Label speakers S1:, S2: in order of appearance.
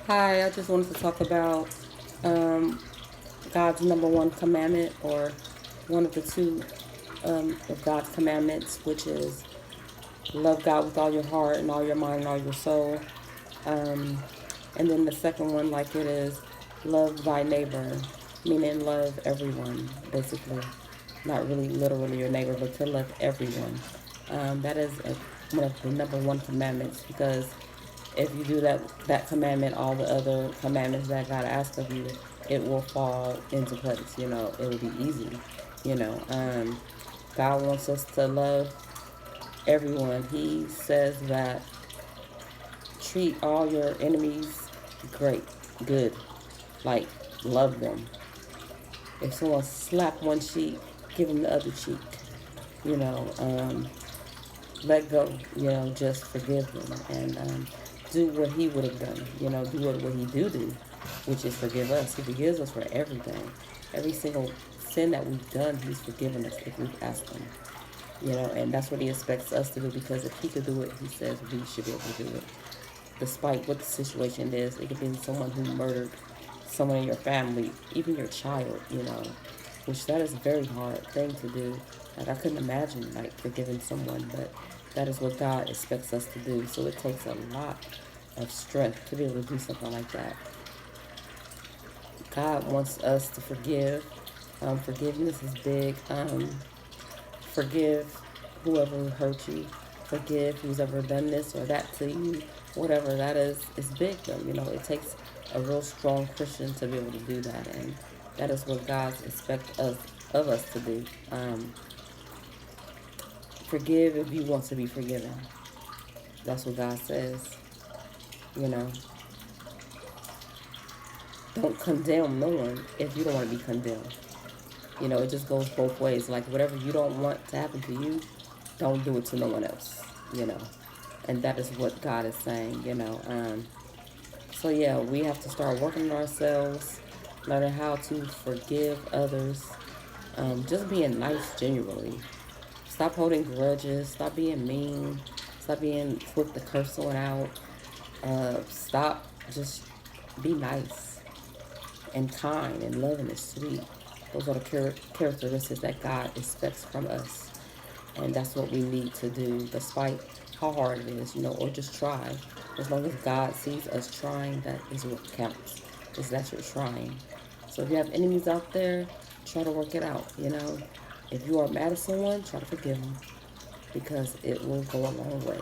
S1: Hi, I just wanted to talk about um, God's number one commandment, or one of the two of God's commandments, which is love God with all your heart and all your mind and all your soul. Um, and then the second one, like it is, love thy neighbor, meaning love everyone, basically. Not really literally your neighbor, but to love everyone. That is one of the number one commandments, because if you do that commandment, all the other commandments that God asks of you, it will fall into place. It will be easy. God wants us to love everyone. He says that treat all your enemies great, good, like love them. If someone slap one cheek, give them the other cheek. You know, um, Let go. Just forgive them, and do what He would have done. Do what He do, which is forgive us. He forgives us for everything, every single sin that we've done. He's forgiven us if we've asked Him. And that's what He expects us to do, because if He could do it, He says we should be able to do it, despite what the situation is. It could be someone who murdered someone in your family, even your child. Which that is a very hard thing to do. Like, I couldn't imagine like forgiving someone, but that is what God expects us to do. So it takes a lot of strength to be able to do something like that. God wants us to forgive. Forgiveness is big. Forgive whoever hurt you. Forgive who's ever done this or that to you. Whatever that is big though. It takes a real strong Christian to be able to do that, and that is what God expects us of us to do. Forgive if you want to be forgiven. That's what God says. You know, don't condemn no one if you don't want to be condemned. It just goes both ways. Like, whatever you don't want to happen to you, don't do it to no one else. You know, and that is what God is saying. So yeah, we have to start working on ourselves, learning how to forgive others, just being nice genuinely. Stop holding grudges. Stop being mean. Stop being quick to curse someone out. Stop. Just be nice and kind and loving and sweet. Those are the characteristics that God expects from us. And that's what we need to do, despite how hard it is, or just try. As long as God sees us trying, that is what counts, is that you're trying. So if you have enemies out there, try to work it out. If you are mad at someone, try to forgive them, because it will go a long way.